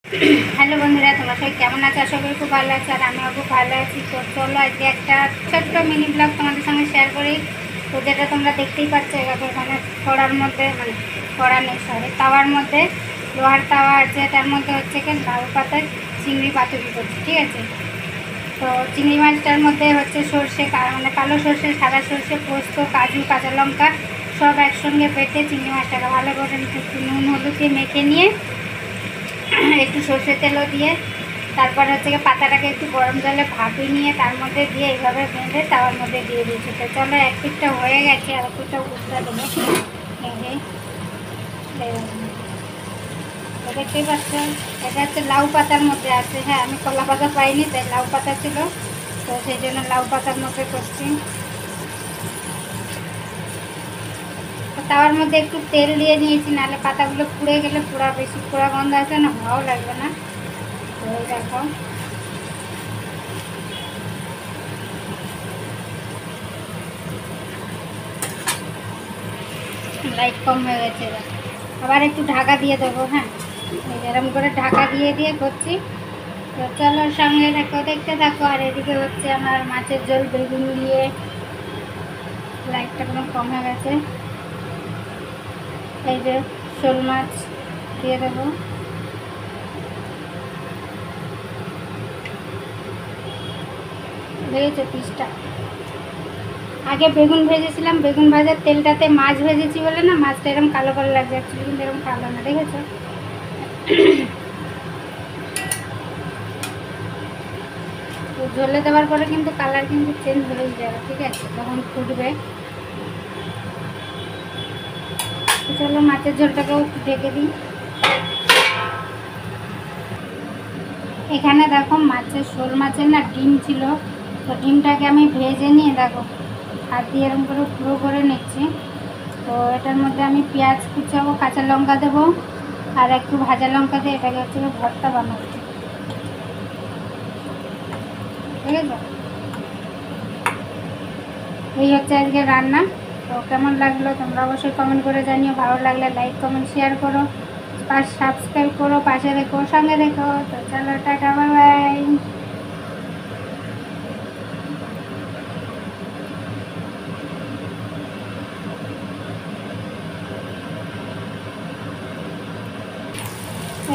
Hello বন্ধুরা, তোমরা সবাই কেমন আছো? আশা করি খুব ভালো আছে। আর আমিও খুব ভালো আছি। তো চলো আজকে একটা ছোট্ট মিনি ব্লগ তোমাদের সঙ্গে শেয়ার করি। তো যেটা তোমরা দেখতেই পাচ্ছ, এখানে কড়ার মধ্যে, মানে কড়া নেই, সরি, তাওয়ার মধ্যে, লোহার তাওয়া আছে, তার মধ্যে হচ্ছে কি লাউ পাতার চিংড়ি পাতুরি করছি, ঠিক আছে। তো চিংড়ি মাছটার মধ্যে হচ্ছে সর্ষে, মানে কালো সর্ষে, সাদা সর্ষে, পোস্ত, কাজু, কাঁচা লঙ্কা সব একসঙ্গে বেটে চিংড়ি মাছটাকে ভালো করে একটু নুন হলুদ দিয়ে মেখে নিয়ে, একটু সর্ষে তেলও দিয়ে, তারপর হচ্ছে পাতাটাকে একটু গরম জলে ভাপিয়ে নিয়ে তার মধ্যে দিয়ে এইভাবে বেঁধে তাওয়ার মধ্যে দিয়ে দিয়েছি। তো চলো, এক পিঠটা হয়ে গেছে, আর পিঠটা উল্টা দেবো। দেখতেই পাচ্ছ, এটা হচ্ছে লাউ পাতার মধ্যে আছে। হ্যাঁ, আমি কলা পাতা পাইনি, তাই লাউ পাতা ছিল, তো সেই জন্য লাউ পাতার মধ্যে করছি। তাওয়ার মধ্যে একটু তেল দিয়ে নিয়েছি, নাহলে পাতাগুলো পুড়ে গেলে বেশি পোড়া গন্ধ আছে না, ভালো লাগবে না। তো দেখো, লাইট কম হয়ে গেছে, আবার একটু ঢাকা দিয়ে দেবো। হ্যাঁ, এরকম করে ঢাকা দিয়ে দিয়ে করছি। তো চলো, সঙ্গে থাকো, দেখতে থাকো। আর এদিকে হচ্ছে আমার মাছের ঝোল বেগুন দিয়ে, লাইটটা কোনো কম হয়ে গেছে। এই যে শোল মাছ দিয়ে দেবো। দেখেছো পিসটা? আগে বেগুন ভেজেছিলাম, বেগুন ভাজার তেলটাতে মাছ ভেজেছি বলে না, মাছটা এরকম কালো কালো লাগছে, অ্যাকচুয়ালি কিন্তু এরকম কালো না, দেখেছো? তো ঝোলে দেওয়ার পরে কিন্তু কালার কিন্তু চেঞ্জ হয়ে যাবে, ঠিক আছে, যখন ফুটবে। চলো, মাছের ঝোলটাকেও ঢেকে দিই। এখানে দেখো, শোল মাছের না ডিম ছিল, তো ডিমটাকে আমি ভেজে নিয়ে দেখো হাত দিয়ে এরকম করে পুরো করে নিচ্ছি। তো এটার মধ্যে আমি পেঁয়াজ কুচাবো, কাঁচা লঙ্কা দেবো, আর একটু ভাজা লঙ্কা দিয়ে এটাকে হচ্ছে ভর্তা বানাবো, ঠিক আছে? এই হচ্ছে আজকে রান্না। তো কেমন লাগলো তোমরা অবশ্যই কমেন্ট করে জানিও। ভালো লাগলে লাইক কমেন্ট শেয়ার করো, সাবস্ক্রাইব করো, পাশে দেখো, সঙ্গে দেখো। তো চলো, টাটা, বাই বাই।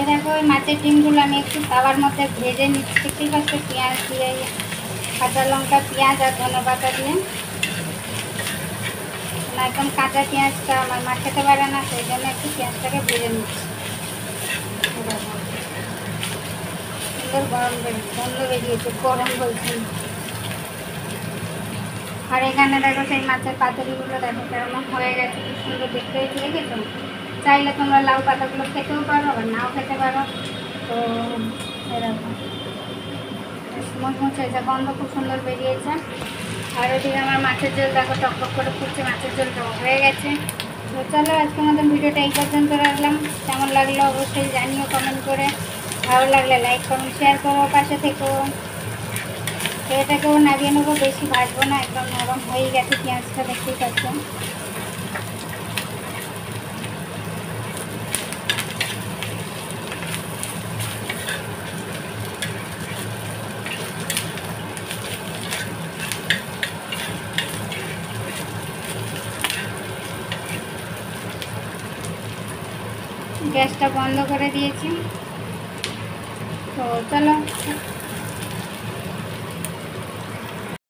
দেখো, ওই মাছের ডিমগুলো আমি একটু তাওয়ার মধ্যে ভেজে নিচ্ছি, দেখতেই পাচ্ছ, পেঁয়াজ দিয়ে, কাঁচা লঙ্কা, পেঁয়াজ আর ধনেপাতা দিয়ে। একদম কাঁচা পেঁয়াজটা আমার মা খেতে পারে না, সেই জন্য একটু পেঁয়াজটাকে ভেজে নিচ্ছি। সুন্দর গন্ধ বেরিয়েছে, গরম বলছি। আর এখানে দেখো সেই মাছের পাতুরিগুলো দেখো কেমন হয়ে গেছে, খুব সুন্দর দেখতে হয়েছে, দেখেছো? চাইলে তোমরা লাউ পাতাগুলো খেতেও পারো, আবার নাও খেতে পারো। তো এরকম মুচমুচ হয়েছে, গন্ধ খুব সুন্দর বেরিয়েছে। আর ওদিকে আমার মাছের ঝোল দেখো টকটক করে ফুটছে, মাছের ঝোলটা হয়ে গেছে। তো চলো, আজকের মতন ভিডিওটা এই পর্যন্ত রাখলাম। কেমন লাগলো অবশ্যই জানিও কমেন্ট করে। ভালো লাগলে লাইক কমেন্ট শেয়ার করো, পাশে থেকো। তো এটাকেও নামিয়ে নেবো, বেশি ভাজবো না, একদম নরম হয়ে গেছে পেঁয়াজটা, দেখতেই পাচ্ছ। গ্যাসটা বন্ধ করে দিয়েছি। তো চলো।